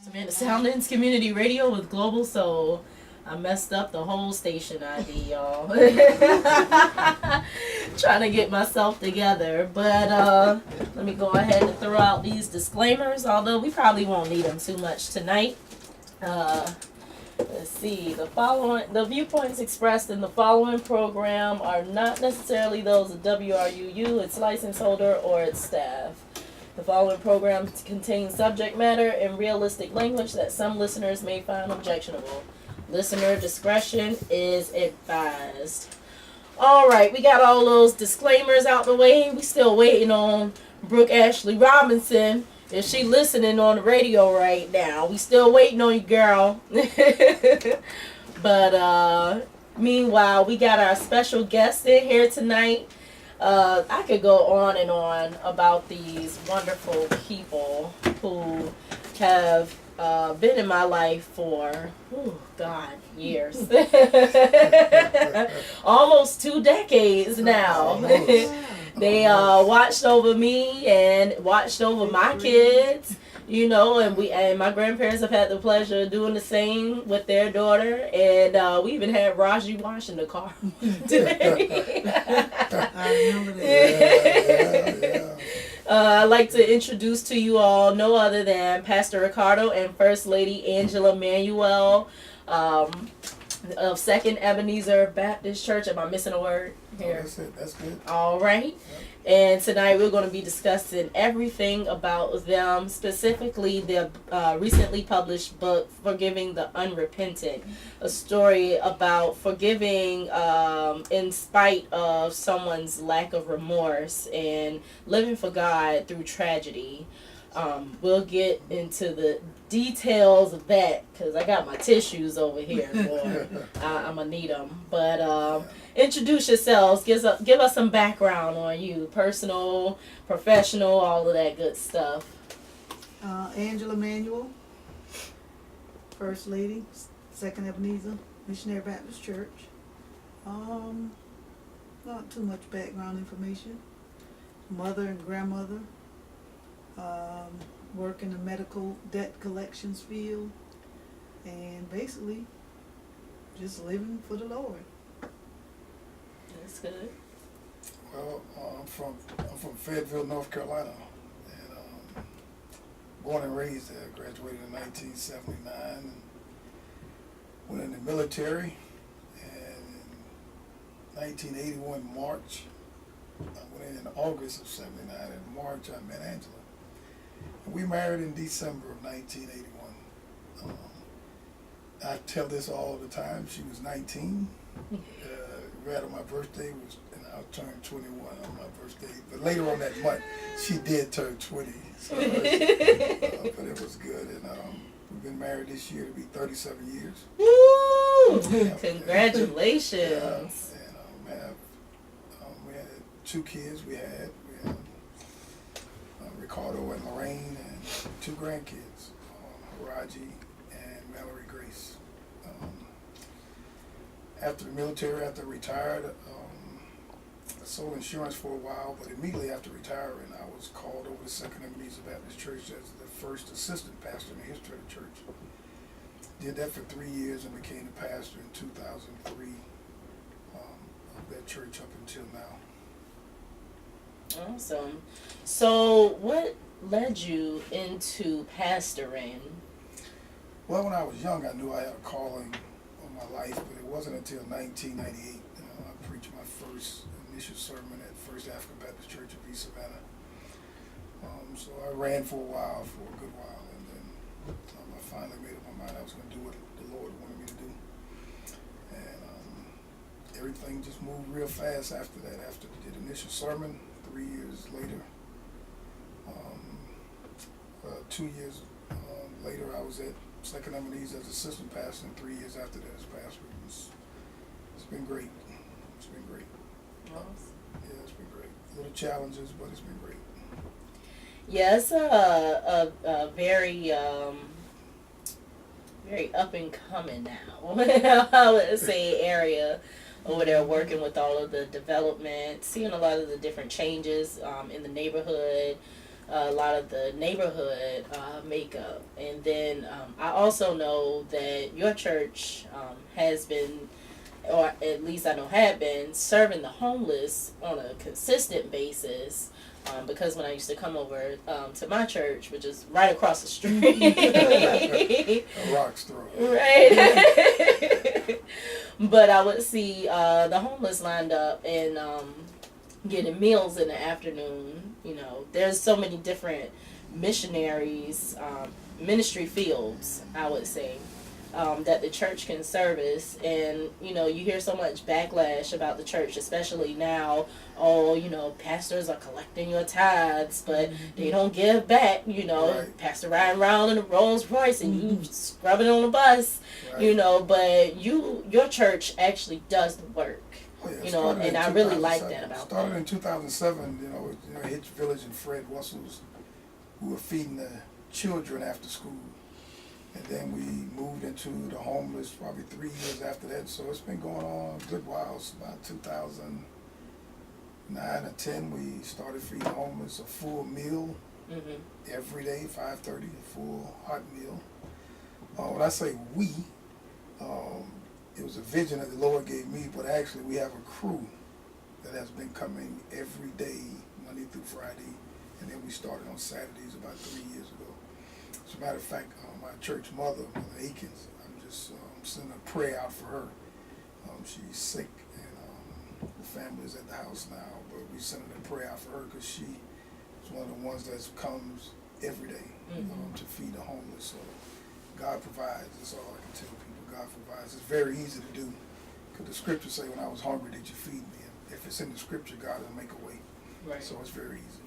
Samantha Soundings Community Radio with Global Soul. I messed up the whole station ID, y'all. Trying to get myself together. But let me go ahead and throw out these disclaimers, although we probably won't need them too much tonight. Let's see. The viewpoints expressed in the following program are not necessarily those of WRUU, its license holder, or its staff. The following program contains subject matter and realistic language that some listeners may find objectionable. Listener discretion is advised. All right, we got all those disclaimers out the way. We still waiting on Brooke Ashley Robinson. Is she listening on the radio right now? We still waiting on you, girl. But meanwhile, we got our special guest in here tonight. I could go on and on about these wonderful people who have been in my life for, years. Almost 2 decades now. They watched over me and watched over my kids, and my grandparents have had the pleasure of doing the same with their daughter, and we even had Raji washing the car today. I remember that. I'd like to introduce to you all no other than Pastor Ricardo and First Lady Angela Manuel of Second Ebenezer Baptist Church. Am I missing a word here? Oh, that's it. That's good. All right. Yep. And tonight we're going to be discussing everything about them, specifically their recently published book, Forgiving the Unrepentant, a story about forgiving in spite of someone's lack of remorse and living for God through tragedy. We'll get into the details of that because I got my tissues over here, boy. I'm going to need them. But introduce yourselves. Give us some background on you. Personal, professional, all of that good stuff. Angela Manuel, First Lady, Second Ebenezer Missionary Baptist Church. Not too much background information. Mother and grandmother. Work in the medical debt collections field, and basically just living for the Lord. That's good. Well, I'm from Fayetteville, North Carolina, and born and raised there. Graduated in 1979, and went in the military. And in 1981 March, I went in August of '79. In March, I met Angela. We married in December of 1981. I tell this all the time. She was 19. Right on my birthday, and I turned 21 on my birthday. But later on that month, she did turn 20. So, but it was good. And we've been married this year to be 37 years. Woo! Congratulations. And we had 2 kids. We had Ricardo and Lorraine, and 2 grandkids, Raji and Mallory Grace. After the military, after I retired, I sold insurance for a while, but immediately after retiring, I was called over to Second Ebenezer Baptist Church as the first assistant pastor in the history of the church. Did that for 3 years and became the pastor in 2003 of that church up until now. Awesome. So what led you into pastoring? Well, when I was young, I knew I had a calling on my life, but it wasn't until 1998 I preached my first initial sermon at First African Baptist Church of East Savannah. So I ran for a while, for a good while, and then I finally made up my mind I was going to do what the Lord wanted me to do. And everything just moved real fast after that. After the initial sermon, 3 years later, 2 years later, I was at Second Ebenezer as assistant pastor, and 3 years after that as pastor. It's been great. It's been great. Awesome. Yeah, it's been great. Little challenges, but it's been great. Yeah, it's a very very up and coming now. I would say area over there working with all of the development, seeing a lot of the different changes in the neighborhood. a lot of the neighborhood makeup. And then I also know that your church has been, or at least I know had been, serving the homeless on a consistent basis. Because when I used to come over to my church, which is right across the street, A rock's throw. right? But I would see the homeless lined up and getting meals in the afternoon. You know, there's so many different missionaries, ministry fields, I would say, that the church can service. And, you know, you hear so much backlash about the church, especially now. Oh, you know, pastors are collecting your tithes, but they don't give back. You know, Right. pastor riding around in a Rolls Royce and you scrubbing on the bus. Right. You know, but your church actually does the work. Oh, yeah, You know, started and in I really like 2007. that about Started them. in 2007, Hitch Village and Fred Russell's, who were feeding the children after school. And then we moved into the homeless probably 3 years after that. So it's been going on a good while. It's about 2009 or 10, we started feeding homeless a full meal every day, 5:30, a full hot meal. When I say we, it was a vision that the Lord gave me, but actually we have a crew that has been coming every day, Monday through Friday, and then we started on Saturdays about 3 years ago. As a matter of fact, my church mother, Mother Akins, I'm just sending a prayer out for her. She's sick, and the family's at the house now, but we sending a prayer out for her because she is one of the ones that comes every day to feed the homeless. So God provides. That's all I can tell people. God provides. It's very easy to do, because the scriptures say, when I was hungry, did you feed me? If it's in the scripture, God will make a way. Right. So it's very easy.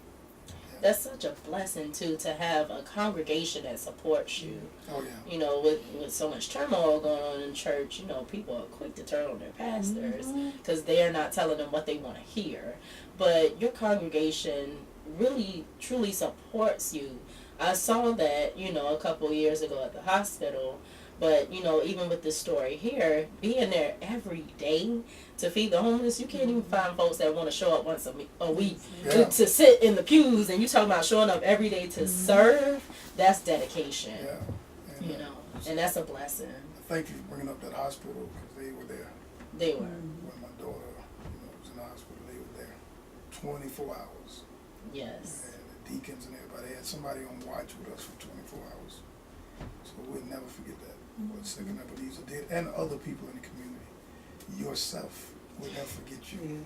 That's such a blessing too, to have a congregation that supports you. Oh yeah. You know, with so much turmoil going on in church, you know, people are quick to turn on their pastors because they are not telling them what they want to hear. But your congregation really, truly supports you. I saw that, you know, a couple of years ago at the hospital. But, you know, even with this story here, being there every day to feed the homeless, you can't even find folks that want to show up once a week Yeah. to sit in the pews. And you talking about showing up every day to serve, that's dedication, Yeah. And, you know, and that's a blessing. thank you for bringing up that hospital, because they were there. They were. When my daughter was in the hospital, they were there 24 hours. Yes. And the deacons and everybody had somebody on watch with us for 24 hours. So we'll never forget that. What Second Ebenezer did, and other people in the community. Yourself, we'll never forget you.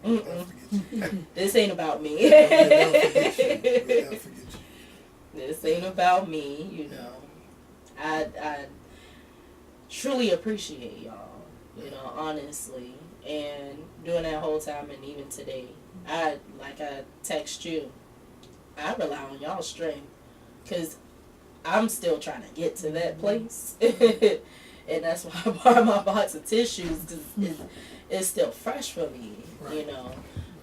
We'll never forget you. This ain't about me. We'll never forget you. We'll never forget you. This ain't about me, you Yeah. know. I truly appreciate y'all, you know, honestly. And during that whole time and even today, I text you, I rely on y'all's strength, because I'm still trying to get to that place. And that's why I bought my box of tissues, because it's still fresh for me, you know.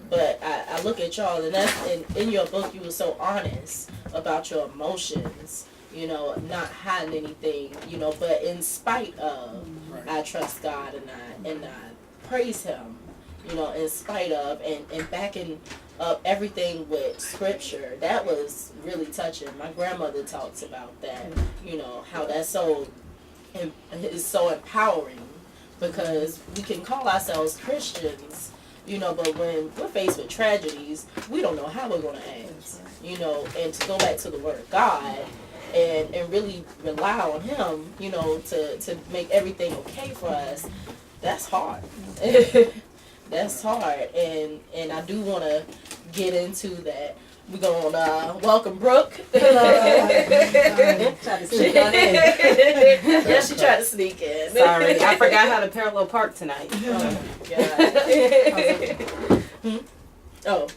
But I look at y'all, and that's in your book, you were so honest about your emotions, you know, not hiding anything, you know, but in spite of, I trust God and I praise Him, you know, in spite of, and backing up everything with scripture. That was really touching. My grandmother talks about that, you know, how that's is so empowering, because we can call ourselves Christians, you know, but when we're faced with tragedies, we don't know how we're going to act, you know, and to go back to the Word of God and really rely on Him, you know, to make everything okay for us, that's hard. That's hard, and I do want to get into that. We're going to welcome Brooke. Tried to sneak on in. Yeah, she tried to sneak in. Sorry, I forgot how to parallel park tonight. Oh, God. Oh,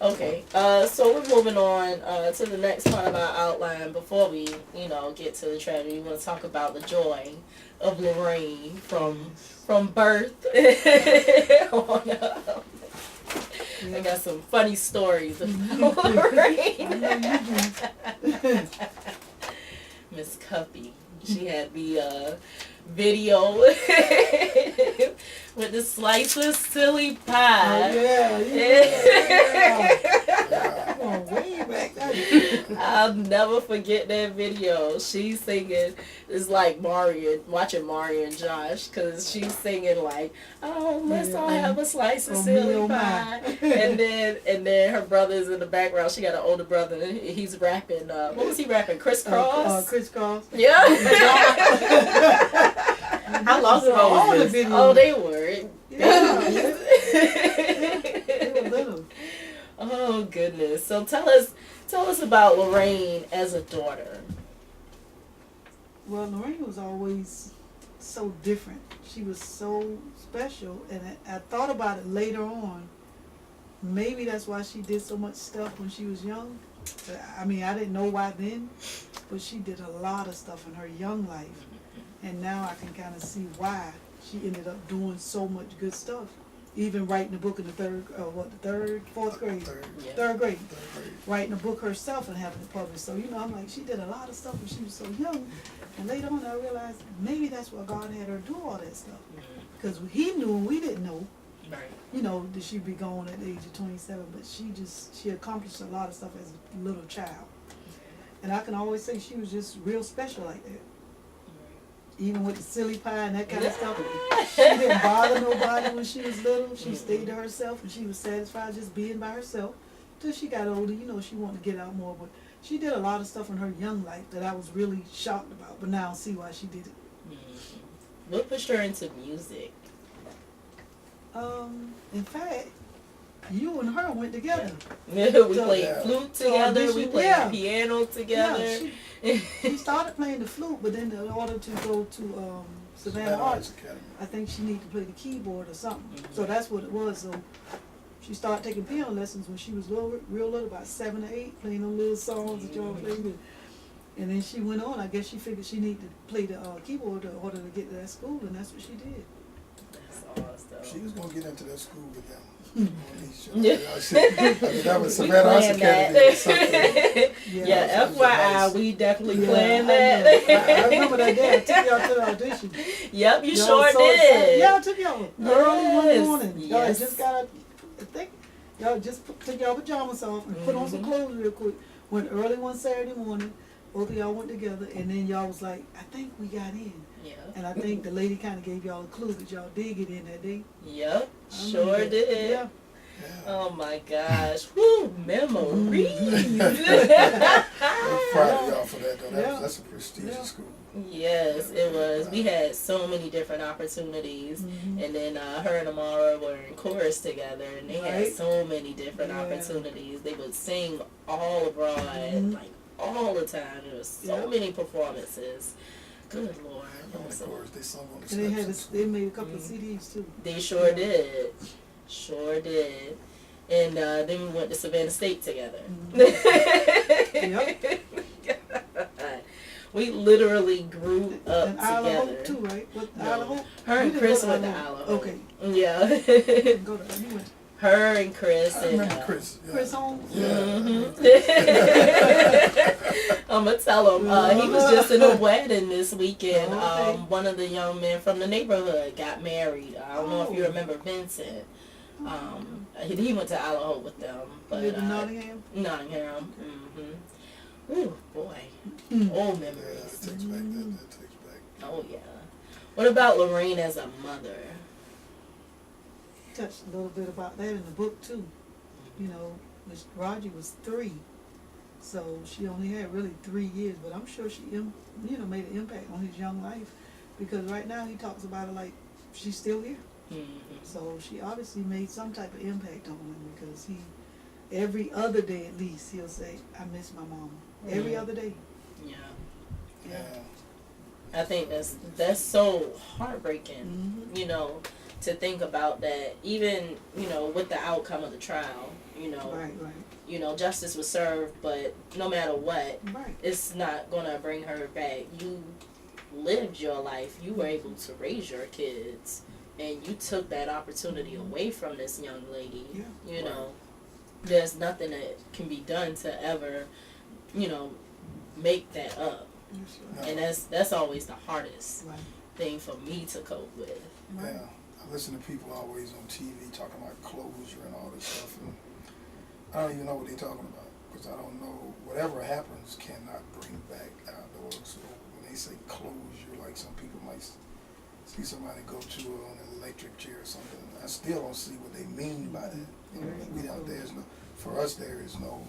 okay. So we're moving on to the next part of our outline. Before we, you know, get to the tragedy, we want to talk about the joy of Lorraine from birth on up. I got some funny stories about Lorraine. Miss Cuppy. She had the video with the slice of silly pie. Yeah. Come on, way back then. Right. I'll never forget that video. She's singing, it's like Mario, watching Mario and Josh, because she's singing like, oh, let's all have a slice of Oh, me, silly oh, my. pie. and then her brother's in the background. She got an older brother, and he's rapping, what was he rapping, Crisscross? Crisscross. Yeah. How long ago All was the this? videos. Oh, they were. Yeah. They were little. Oh goodness. So tell us about Lorraine as a daughter. Well, Lorraine was always so different. She was so special, and I thought about it later on. Maybe that's why she did so much stuff when she was young. I mean, I didn't know why then, but she did a lot of stuff in her young life, and now I can kind of see why she ended up doing so much good stuff. Even writing a book in the fourth grade, Yeah. third grade, Third grade. writing a book herself and having it published. So, I'm like, she did a lot of stuff when she was so young. And later on, I realized maybe that's why God had her do all that stuff. Because he knew and we didn't know, Right. that she'd be gone at the age of 27. But she accomplished a lot of stuff as a little child. And I can always say she was just real special like that. Even with the silly pie and that kind of stuff. She didn't bother nobody when she was little. She stayed to herself and she was satisfied just being by herself. Till she got older, she wanted to get out more. But she did a lot of stuff in her young life that I was really shocked about. But now I see why she did it. What pushed her into music? In fact, you and her went together. We So- played Yeah. flute together. We audition, played yeah. piano together. She started playing the flute, but then in order to go to Savannah Arts, Academy. I think she needed to play the keyboard or something. Mhm. So that's what it was. So she started taking piano lessons when she was real little, about 7 or 8, playing them little songs that y'all played. And then she went on. I guess she figured she needed to play the keyboard in order to get to that school, and that's what she did. That's awesome. She was gonna get into that school with them. Yeah. That was Savannah Arts Planned Academy or something. that. Yeah, that was FYI, nice. we definitely Yeah, planned I know. that. I remember that day. I took y'all to the audition. Yep, you Y'all sure was so excited. did. Yeah, I took y'all early one Yes, morning. Y'all yes. just got I think y'all just took y'all pajamas off and put on some clothes real quick. Went early one Saturday morning. Both of y'all went together, and then y'all was like, I think we got in. Yeah. And I think the lady kind of gave y'all a clue that y'all did get in that day. Yep, I remember sure that. did. Yeah. Yeah. Oh my gosh. Woo, memories. I'm proud of y'all for that though. Yeah. That's a prestigious Yeah. school. Yes, it was. We had so many different opportunities. Mhm. And then her and Amara were in chorus together, and they had Right. so many different Yeah. opportunities. They would sing all abroad, Mhm. like all the time. There was so Yeah. many performances. Good Lord. And of course, they sung on the And they steps. they made a couple of CDs too. They sure Yeah. did. Sure did. And then we went to Savannah State together. Yep. We literally grew up And Isle of Hope together. too, right? What No. Isle of Hope? Her You and didn't Chris go went to Isle Isle of of Hope. Hope. Okay. Yeah. Didn't go to you went to Her and Chris I and remember Chris. Yeah. Chris Holmes. I'm gonna tell him. He was just in a wedding this weekend. Okay. One of the young men from the neighborhood got married. I don't know if you Oh. remember Vincent. He went to Isle of Hope with them, but Lived in Nottingham. Nottingham. Ooh, boy, Mm. old Yeah, memories. that takes back. That takes back. Oh yeah. What about Lorraine as a mother? Touched a little bit about that in the book too. Which Roger was 3, so she only had really 3 years. But I'm sure she, made an impact on his young life, because right now he talks about it like she's still here. So she obviously made some type of impact on him, because every other day at least, he'll say, I miss my mama. Every other day. Yeah. Yeah. I think that's so heartbreaking, Mhm. To think about that, even, with the outcome of the trial, Right. Justice was served, but no matter what, Right. it's not gonna bring her back. You lived your life, you were able to raise your kids, and you took that opportunity away from this young lady. Yeah. There's nothing that can be done to ever, make that up. Yes, sir. No. And that's always the hardest Right. thing for me to cope with. Right. Yeah. I listen to people always on TV talking about closure and all this stuff, and I don't even know what they're talking about. because I don't know, whatever happens cannot bring back outdoors. So when they say closure, like some people might see somebody go to on an electric chair or something, I still don't see what they mean by that. You know, we don't, there's no, for us there is no,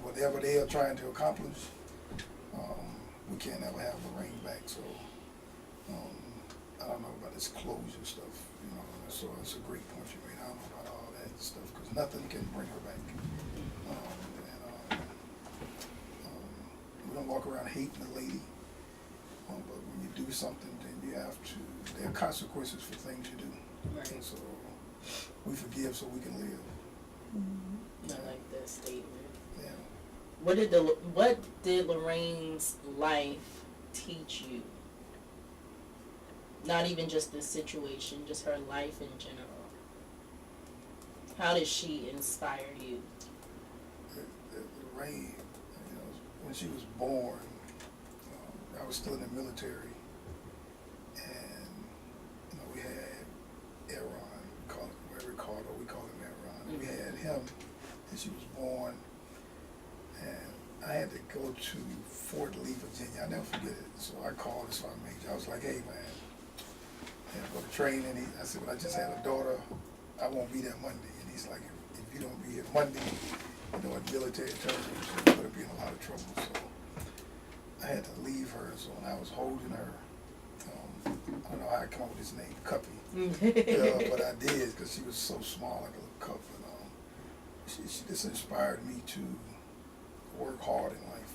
whatever they are trying to accomplish, we can't ever have Lorraine back. So I don't know about this closure stuff, you know, so it's a great point you made. I don't know about all that stuff, because nothing can bring her back. We don't walk around hating the lady, but when you do something, then you have to, there are consequences for things you do. Right. And so we forgive so we can live. I like that statement. Yeah. What did Lorraine's life teach you? Not even just this situation, just her life in general. How did she inspire you? Lorraine, you know, when she was born, I was still in the military, and you know, we had Aaron, we call him Aaron. We had him, and she was born, and I had to go to Fort Lee, Virginia. I never forget it. So I called the sergeant major. I was like, "Hey, man, I have to go to training." I said, "But I just had a daughter. I won't be there Monday." And he's like, "If you don't be here Monday, you know, in military terms, you're going to be in a lot of trouble." So I had to leave her. So when I was holding her, I don't know how I come up with this name, Cuppy. But I did, because she was so small, like a little cup. And she just inspired me to work hard in life.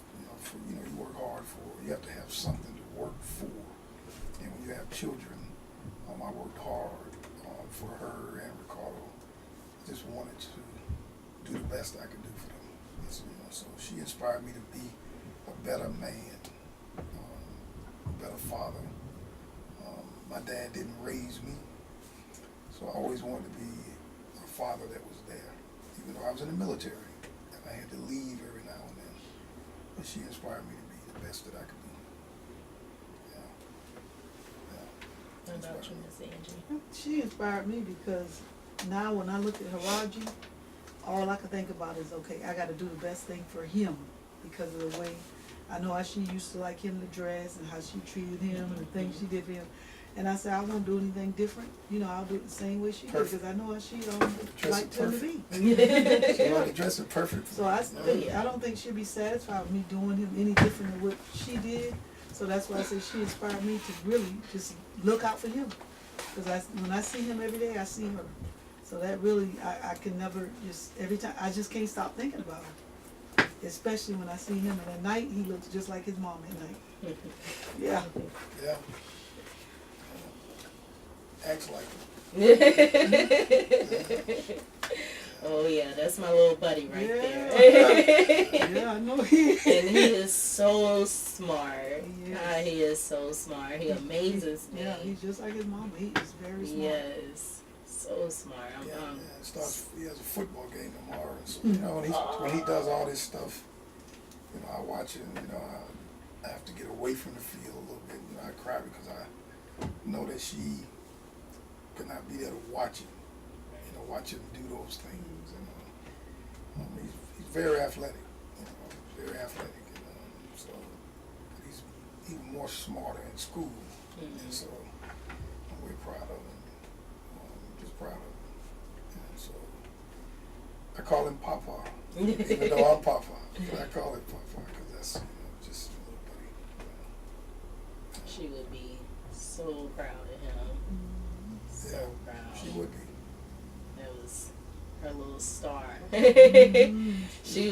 You work hard for. You have to have something to work for. And when you have children, I worked hard for her and Ricardo. I just wanted to do the best I could do for them. So she inspired me to be a better man, a better father. My dad didn't raise me, so I always wanted to be a father that was there, even though I was in the military and I had to leave every now and then. But she inspired me to be the best that I could be. What about you, Miss Angie? She inspired me because now when I look at Haraji, all I can think about is, okay, I got to do the best thing for him, because of the way I know how she used to like him to dress and how she treated him and the things she did for him. And I said, I won't do anything different. You know, I'll do it the same way she did, because I know how she liked him to be. She wanted to dress it perfect. So I don't think she'll be satisfied with me doing him any different than what she did. So that's why I say she inspired me to really just look out for him. Because when I see him every day, I see her. So that really, I can never just, every time, I just can't stop thinking about her. Especially when I see him, and at night, he looks just like his mom at night. Yeah. Yeah. Acts like it. Oh yeah, that's my little buddy right there. Yeah, I know he is. And he is so smart. He is. He is so smart. He amazes me. Yeah, he's just like his mama. He is very smart. Yes, so smart. He has a football game tomorrow. So, you know, when he does all this stuff, you know, I watch it. You know, I have to get away from the field a little bit. You know, I cry because I know that she could not be there to watch it. You know, watch him do those things. And he's very athletic. You know, very athletic. And, so he's even more smarter in school. And so we're proud of him. Just proud of him. And so I call him Papa, even though I'm Papa. But I call him Papa because that's, you know, just a little buddy. She would be so proud of him. So proud. She would be. That was her little star. She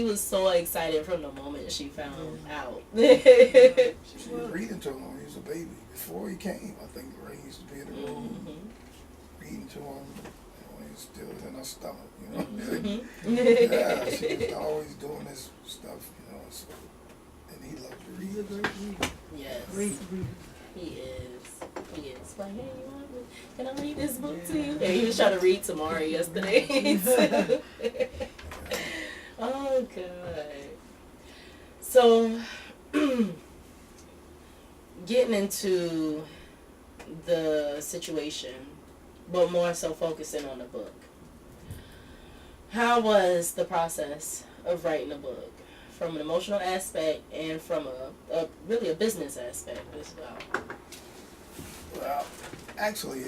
was so excited from the moment she found out. She was reading to him when he was a baby. Before he came, I think Ray used to be in the room reading to him when he was still in her stomach, you know. Yeah, she was always doing this stuff, you know. So, and he loved to read. He's a great reader. Yes. Great reader. He is. Like, hey, can I read this book to you? And he was trying to read tomorrow yesterday. Oh, God. So, getting into the situation, but more so focusing on the book. How was the process of writing a book, from an emotional aspect and from a really a business aspect as well? Well, actually,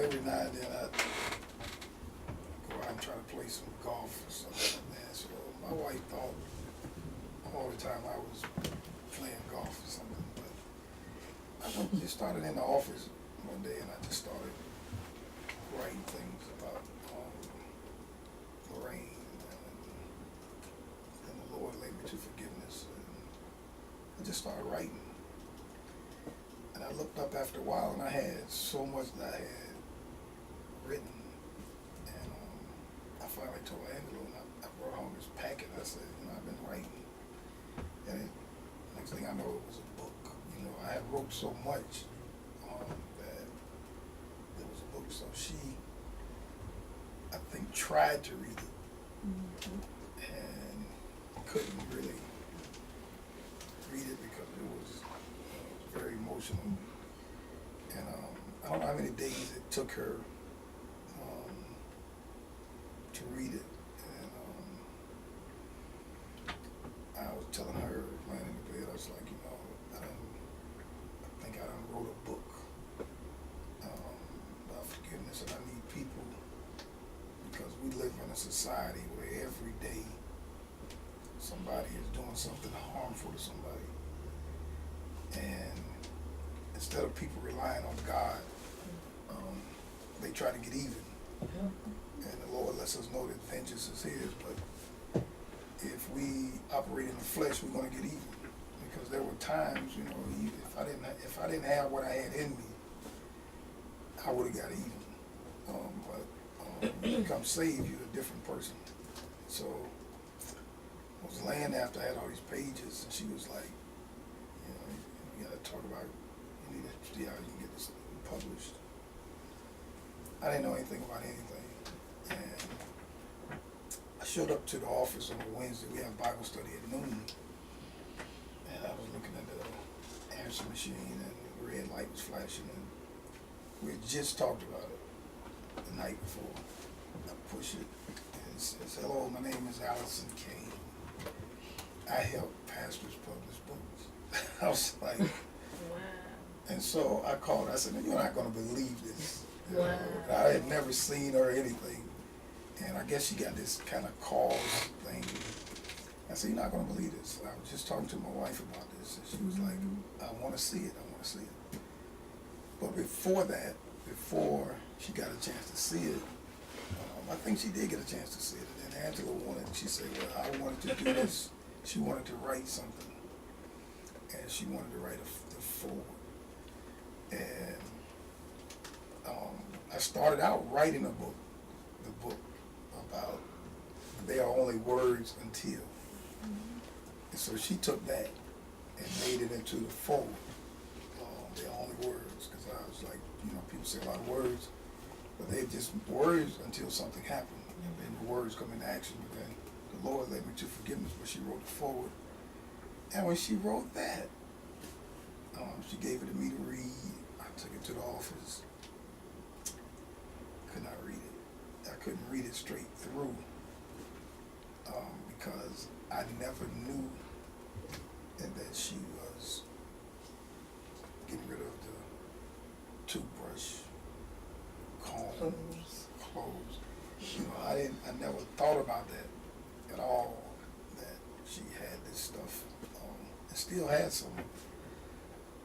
every now and then I go out and try to play some golf or something like that. So my wife thought all the time I was playing golf or something. But I just started in the office one day and I just started writing things about Lorraine, and the Lord led me to forgiveness. And I just started writing. And I looked up after a while and I had so much that I had written. And I finally told Angela, and I brought home this packet. I said, I've been writing. And next thing I know, it was a book. I had wrote so much that it was a book. So she, I think, tried to read it and couldn't really read it because it was very emotional. And I don't know how many days it took her to read it. And I was telling her, laying in the bed, I was like, I think I done wrote a book about forgiveness, and I need people, because we live in a society where every day somebody is doing something harmful to somebody. And instead of people relying on God, they try to get even. And the Lord lets us know that vengeance is His, but if we operate in the flesh, we're going to get even. Because there were times, if I didn't have what I had in me, I would have got even. But when you become saved, you're a different person. So I was laying there after I had all these pages, and she was like, you got to talk about it. You need to see how you can get this published. I didn't know anything about anything. And I showed up to the office on a Wednesday. We have Bible study at noon. And I was looking at the answer machine, and the red light was flashing. And we had just talked about it the night before. I push it, and it says, "Hello, my name is Allison Kane. I help pastors publish books." I was like, Wow. and so I called her. I said, "You're not going to believe this." Wow. I had never seen her or anything. And I guess she got this kind of cause thing. I said, "You're not going to believe this." I was just talking to my wife about this, and she was like, "I want to see it. I want to see it." But before that, before she got a chance to see it, I think she did get a chance to see it. And then Angela she said, "Well, I wanted to do this." She wanted to write something. And she wanted to write the foreword. And I started out writing the book about "They Are Only Words Until." And so she took that and made it into the foreword. They are only words, because I was like, people say a lot of words, but they're just words until something happened. And then the words come into action. But then the Lord led me to forgiveness, but she wrote the foreword. And when she wrote that, she gave it to me to read. I took it to the office. Could not read it. I couldn't read it straight through because I never knew that she was getting rid of the toothbrush, comb, clothes. I never thought about that at all, that she had this stuff and still had some.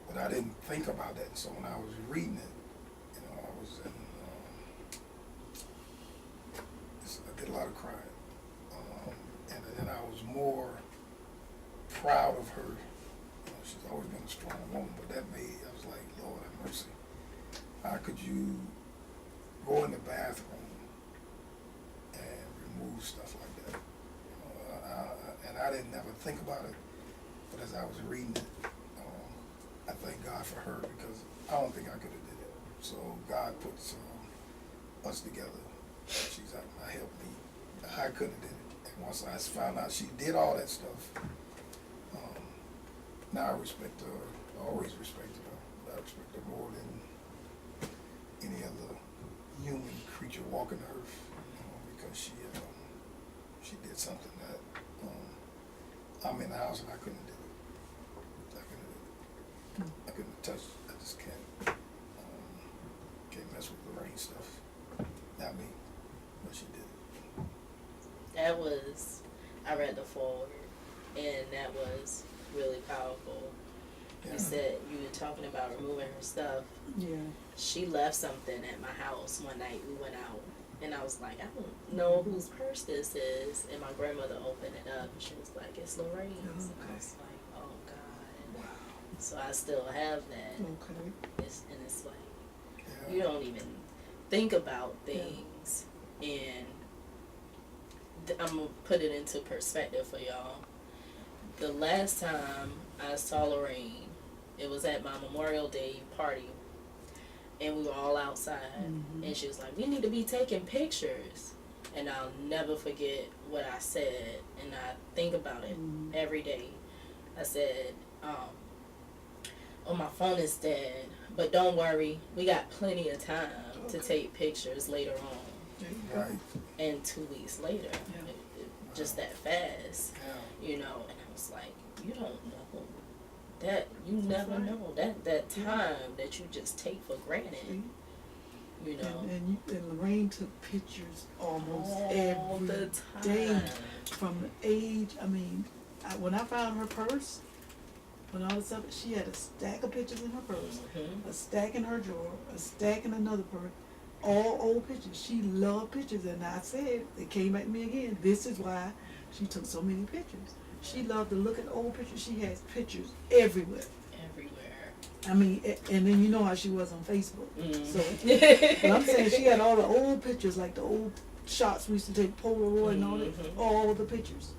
But I didn't think about that. So when I was reading it, I was in, I did a lot of crying. And then I was more proud of her. She's always been a strong woman, but that I was like, Lord have mercy. How could you go in the bathroom and remove stuff like that? And I didn't ever think about it, but as I was reading it, I thank God for her, because I don't think I could have did it. So God puts us together. She's my help me. I couldn't have did it. And once I found out she did all that stuff, now I respect her. I always respected her, but I respect her more than any other human creature walking the earth, because she did something that I'm in the house and I couldn't do it. I couldn't touch. I just can't mess with Lorraine stuff. Not me, but she did. That was, I read the foreword, and that was really powerful. Yeah. You said you were talking about removing her stuff. Yeah. She left something at my house one night. We went out, and I was like, I don't know whose purse this is. And my grandmother opened it up, and she was like, it's Lorraine's. Oh, And I okay. was like, oh God. Wow. So I still have that. Okay. And it's like, Yeah. you don't even think about things. And I'm going to put it into perspective for y'all. The last time I saw Lorraine, it was at my Memorial Day party. And we were all outside. Mhm. And she was like, we need to be taking pictures. And I'll never forget what I said. And I think about it Mhm. every day. I said, oh, my phone is dead. But don't worry, we got plenty of time to take pictures later on. There you go. Right. And 2 weeks later, Yeah. just that fast, Yeah. you know. And I was like, you don't know that, you never right. know that time that you just take for granted, See? you know. And Lorraine took pictures almost All every the day time. from the age. I mean, when I found her purse, when all this stuff, she had a stack of pictures in her purse, Mhm. a stack in her drawer, a stack in another purse, all old pictures. She loved pictures, and I said, it came at me again, this is why she took so many pictures. She loved to look at old pictures. She has pictures everywhere. Everywhere. I mean, and then you know how she was on Facebook. Mm. So, but I'm saying she had all the old pictures, like the old shots we used to take, Polaroid and all that, Mhm. all the pictures.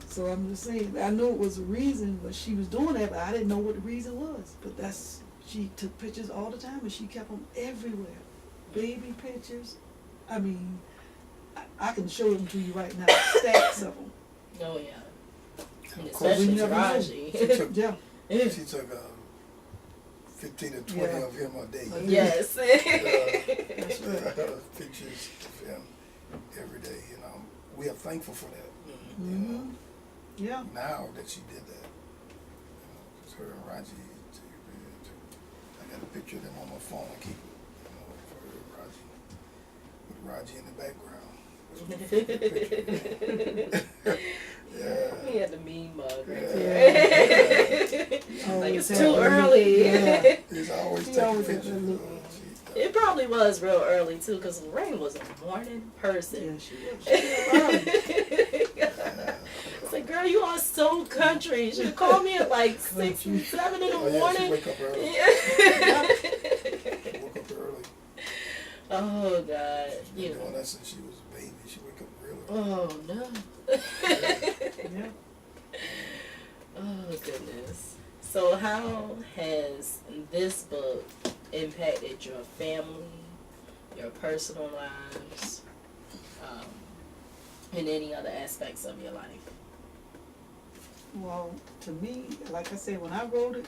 So I'm just saying, I knew it was a reason, but she was doing that, but I didn't know what the reason was. But she took pictures all the time, and she kept them everywhere. Baby pictures. I mean, I can show them to you right now, stacks of them. Oh yeah. And Of course, especially we never know. Taraji. She took, Yeah. she took 15 or 20 Yeah. of him a day. Yes. That's right. Pictures of him every day. We are thankful for that. Mm-hmm. Yeah. Now that she did that, it's her and Raji. I got a picture of them on my phone. I keep it, for her and Raji, with Raji in the background. Yeah. He had the mean mug right Yeah. there. Oh, Like it's yeah. too early. Yeah. He's always He taking always had pictures. that look. It probably was real early too, because Lorraine was a morning Yeah, person. she was. She was early. It's like, girl, you are so country. You should call me at like 6 and 7 in the Oh yeah, she morning. wake up early. Yeah. She woke up early. Oh God, She's you been doing know. that since she was a baby. She wake up really Oh no. Yeah. Oh goodness. So how has this book impacted your family, your personal lives, and any other aspects of your life? Well, to me, like I said, when I wrote it,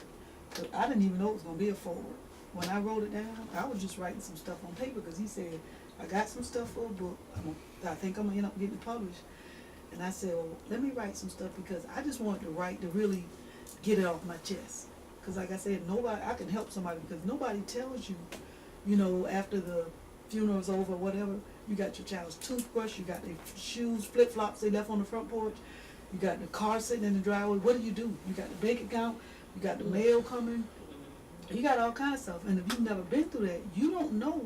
'cause I didn't even know it was gonna be a forward. When I wrote it down, I was just writing some stuff on paper because he said, I got some stuff for a book. I think I'm gonna end up getting it published. And I said, well, let me write some stuff because I just wanted to write to really get it off my chest. Because like I said, I can help somebody because nobody tells you, after the funeral's over, whatever, you got your child's toothbrush, you got their shoes, flip-flops they left on the front porch, you got the car sitting in the driveway. What do? You got the bank account, you got the mail coming, you got all kinds of stuff. And if you've never been through that, you don't know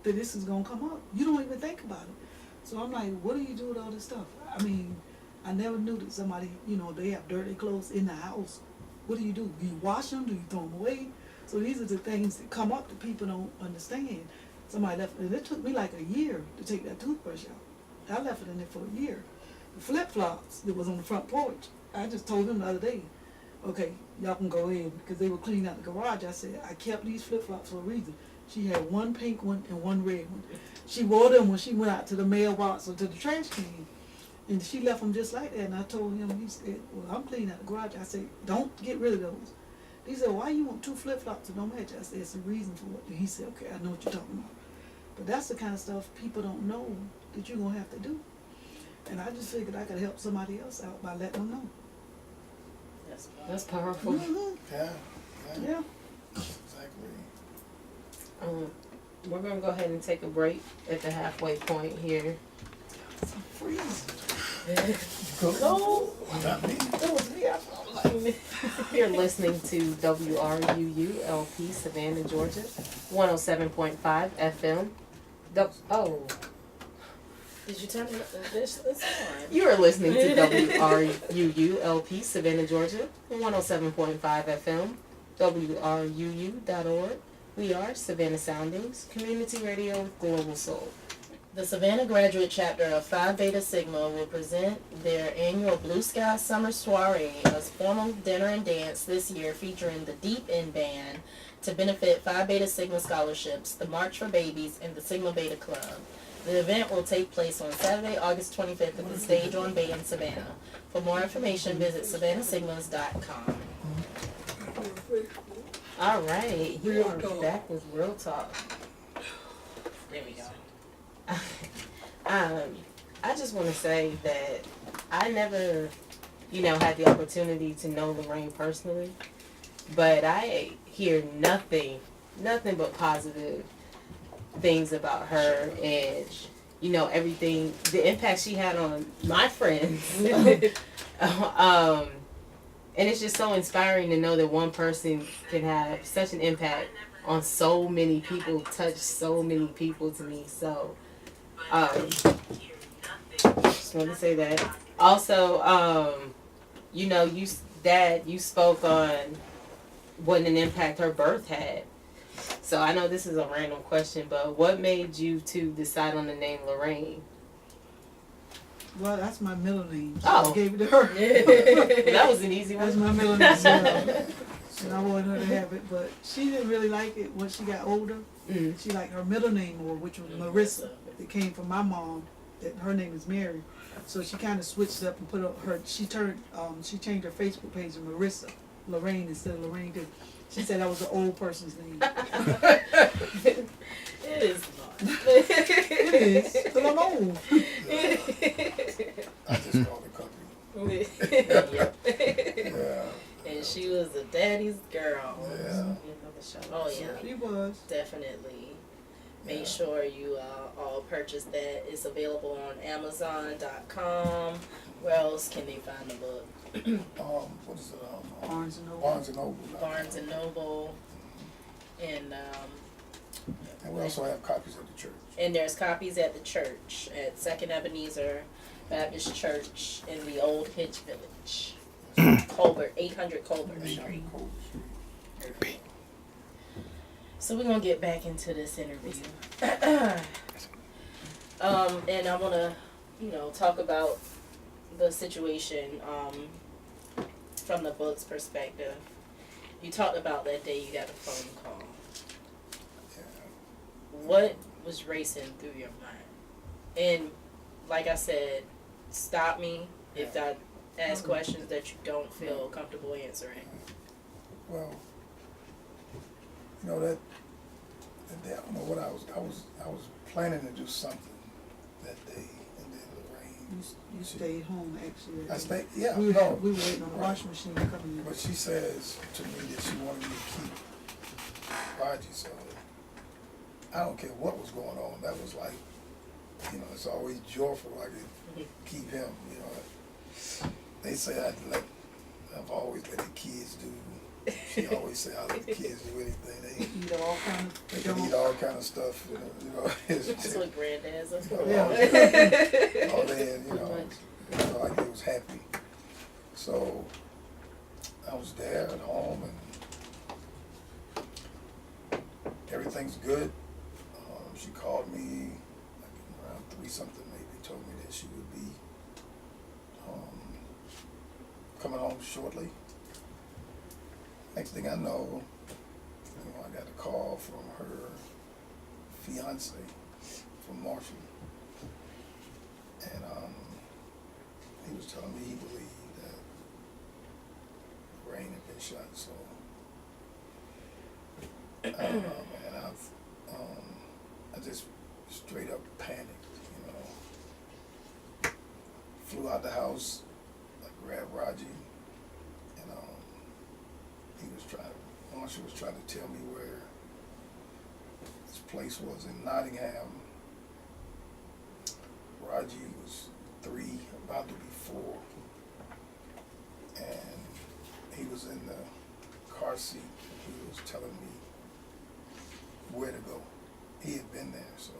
that this is going to come up. You don't even think about it. So I'm like, what do you do with all this stuff? I mean, I never knew that somebody, they have dirty clothes in the house. What do? Do you wash them? Do you throw them away? So these are the things that come up that people don't understand. Somebody left, and it took me like a year to take that toothbrush out. I left it in there for a year. The flip-flops that was on the front porch, I just told them the other day, okay, y'all can go in, because they were cleaning out the garage. I said, I kept these flip-flops for a reason. She had one pink one and one red one. She wore them when she went out to the mailbox or to the trash can. And she left them just like that. And I told him, he said, well, I'm cleaning out the garage. I said, don't get rid of those. He said, why you want two flip-flops that don't match? I said, it's a reason for it. And he said, okay, I know what you're talking about. But that's the kind of stuff people don't know that you're gonna have to do. And I just figured I could help somebody else out by letting them know. That's powerful. Mm-hmm. Yeah, yeah, Yeah. exactly. We're gonna go ahead and take a break at the halfway point here. It's a freeze. No. Not me. It was me. I was like, You're listening to WRUU-LP Savannah, Georgia, 107.5 FM. Oh, did you turn this on? you are listening to WRUU-LP Savannah, Georgia, 107.5 FM, WRUU.org. We are Savannah Soundings, community radio with global soul. The Savannah graduate chapter of Phi Beta Sigma will present their annual Blue Sky Summer Soiree as formal dinner and dance this year, featuring the Deep End Band to benefit Phi Beta Sigma scholarships, the March for Babies, and the Sigma Beta Club. The event will take place on Saturday, August 25th at the Stage on Bay in Savannah. For more information, visit savannahsigmas.com. All right, you are back with Real Talk. There we go. I just want to say that I never, had the opportunity to know Lorraine personally, but I hear nothing but positive things about her and, everything, the impact she had on my friends. And it's just so inspiring to know that one person can have such an impact on so many people, touch so many people to me. So, just want to say that. Also, you spoke on what an impact her birth had. So I know this is a random question, but what made you two decide on the name Lorraine? Well, that's my middle name. So Oh. I gave it to her. That was an easy That's one. my middle name. Yeah. And I wanted her to have it, but she didn't really like it when she got older. Mm. She liked her middle name more, which was Marissa. It came from my mom. That her name is Mary, so she kind of switched it up and put up her. She changed her Facebook page to Marissa Lorraine instead of Lorraine. Cause she said that was an old person's name. It is not. It is, but I'm old. I just called the company. Yep. Yeah, And she was a daddy's girl. yeah. Oh yeah, She was. definitely. Make Yeah. sure you all purchase that. It's available on Amazon.com. Where else can they find the book? What is it? Barnes and Noble. Barnes and Noble. Barnes and Noble, and And we also have copies at the church. there's copies at the church at Second Ebenezer Baptist Church in the Old Hitch Village, Colbert, 800 Colbert Street. So we're gonna get back into this interview, and I wanna, talk about the situation from the book's perspective. You talked about that day you got a phone call. What was racing through your mind? And like I said, stop me if I ask questions that you don't feel comfortable answering. Well, that day, I don't know what I was planning to do something that day, and then Lorraine. You stayed home actually. I stayed, yeah, We were no. waiting on the washing machine to come in. But she says to me that she wanted me to keep Raji, so I don't care what was going on. That was like, it's always joyful. I could keep him. They say I've always let the kids do. She always say I let the kids do anything. They Eat all kind of. can eat all kind of stuff. That's what granddad's are for. Yeah. All then, like he was happy. So I was there at home and everything's good. She called me like around 3-something maybe, told me that she would be coming home shortly. Next thing I know, I got a call from her fiance from Marshall. And he was telling me he believed that Rain had been shot. So I don't know, man. I just straight up panicked, you know. Flew out the house, I grabbed Raji, and Marshall was trying to tell me where this place was in Nottingham. Raji was 3, about to be 4, and he was in the car seat. He was telling me where to go. He had been there, so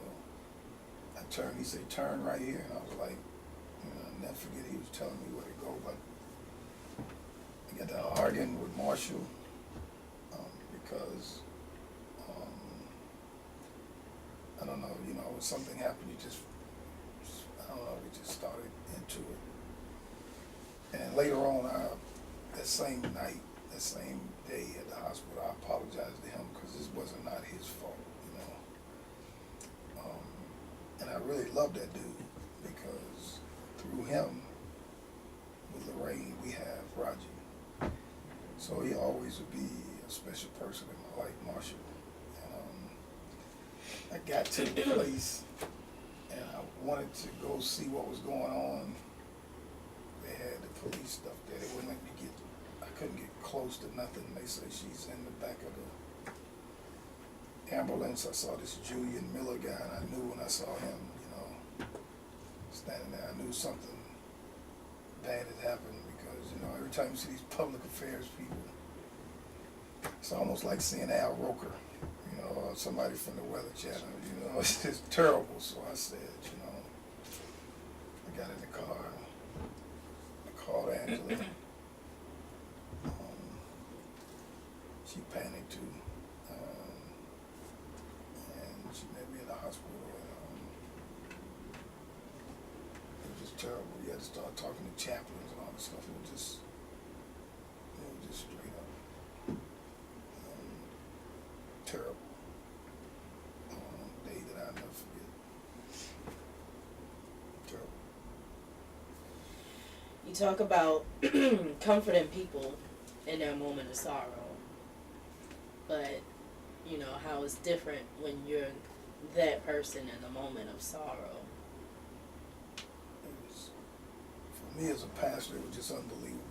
I turned. He said, "Turn right here," and I was like, I'll never forget. He was telling me where to go, but I got to arguing with Marshall because I don't know. When something happened, I don't know. We just started into it, and later on, that same night, that same day at the hospital, I apologized to him because this wasn't not his fault, and I really love that dude because through him, with Lorraine, we have Raji. So he always would be a special person in my life, Marshall. And I got to the place and I wanted to go see what was going on. They had the police stuff there. They wouldn't let me I couldn't get close to nothing. They said she's in the back of the ambulance. I saw this Julian Miller guy, and I knew when I saw him, standing there, I knew something bad had happened because, every time you see these public affairs people, it's almost like seeing Al Roker, or somebody from the Weather Channel, it's just terrible. So I said, I got in the car, I called Angela. She panicked too, and she met me at the hospital, and it was just terrible. You had to start talking to chaplains and all this stuff. It was just straight up terrible. Day that I'll never forget. Terrible. You talk about comforting people in their moment of sorrow, but how it's different when you're that person in the moment of sorrow. It was, for me as a pastor, it was just unbelievable.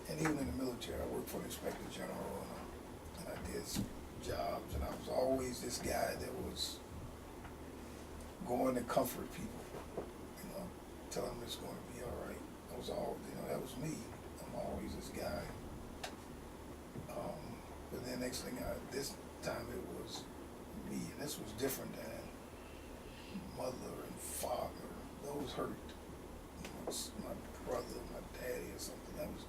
And even in the military, I worked for the Inspector General, and I did some jobs, and I was always this guy that was going to comfort people, tell them it's going to be all right. I was always, that was me. I'm always this guy. But then next thing, this time it was me, and this was different than mother and father. Those hurt. It's my brother, my daddy, or something. It was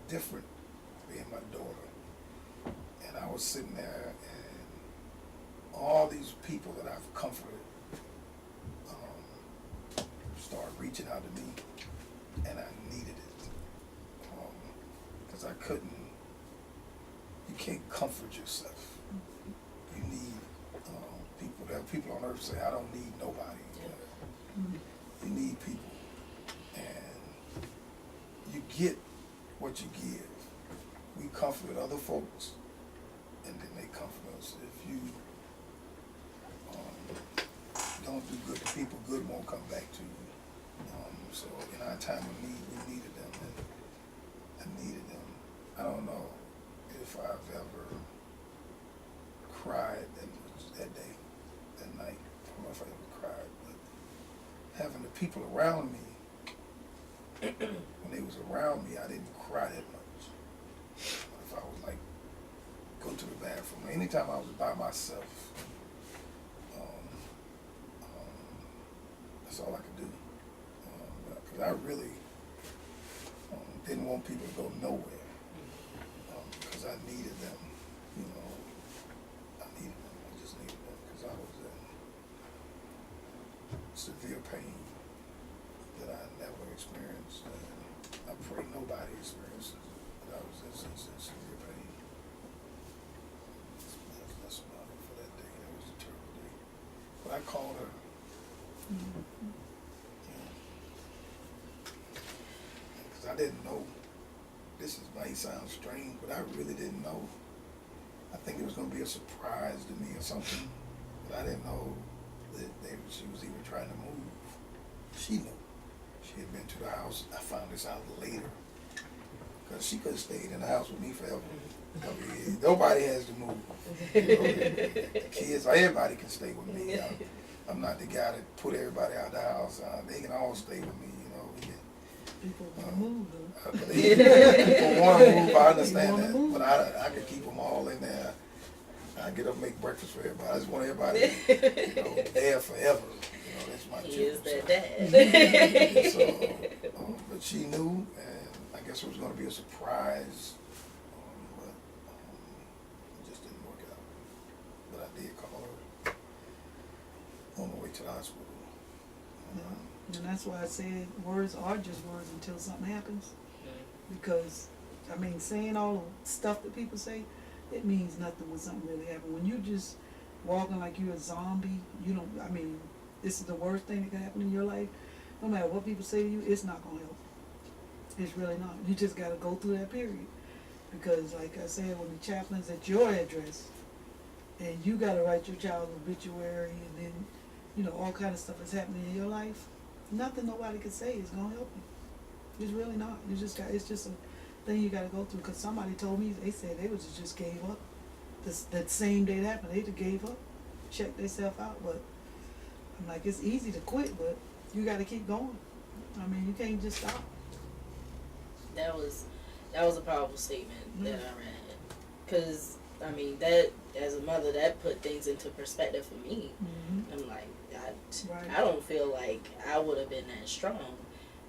different being my daughter. And I was sitting there, and all these people that I've comforted started reaching out to me, and I needed it because I couldn't. You can't comfort yourself. You need people. There are people on earth say, "I don't need nobody." You need people, and you get what you give. We comfort other folks, and then they comfort us. If you don't do good to people, good won't come back to you. So in our time of need, we needed them, and I needed them. I don't know if I've ever cried that day, that night. I don't know if I ever cried, but having the people around me, when they was around me, I didn't cry that much. If I was like, go to the bathroom, anytime I was by myself, that's all I could do. Because I really didn't want people to go nowhere because I needed them. I needed them. I just needed them because I was in severe pain that I never experienced. And I pray nobody experiences it, but I was in severe pain. That's about it for that day. That was a terrible day. But I called her. Because I didn't know this might sound strange, but I really didn't know. I think it was going to be a surprise to me or something, but I didn't know that she was even trying to move. She knew. She had been to the house. I found this out later, because she could have stayed in the house with me forever. I mean, nobody has to move. You know, the kids, everybody can stay with me. I'm not the guy that put everybody out of the house. They can all stay with me. You know. People want to move though. People want to move. I understand that, move. but I could keep them all in there. I get up and make breakfast for everybody. I just want everybody, there forever. That's my He is children. that dad. So, but she knew, and I guess it was going to be a surprise, but it just didn't work out. But I did call her on the way to the hospital. And that's why I said words are just words until something happens. Because, I mean, saying all the stuff that people say, it means nothing when something really happens. When you just walking like you're a zombie, you don't, I mean, this is the worst thing that can happen in your life. No matter what people say to you, it's not going to help. It's really not. You just got to go through that period. Because, like I said, when the chaplain's at your address, and you got to write your child's obituary, and then, all kind of stuff is happening in your life, nothing nobody can say is going to help you. It's really not. It's just a thing you got to go through. Because somebody told me, they said they just gave up. That same day it happened, they just gave up, checked themselves out. But I'm like, it's easy to quit, but you got to keep going. I mean, you can't just stop. That was a powerful statement that I read. Because, I mean, that, as a mother, that put things into perspective for me. Mm-hmm. I'm like, Right. I don't feel like I would have been that strong.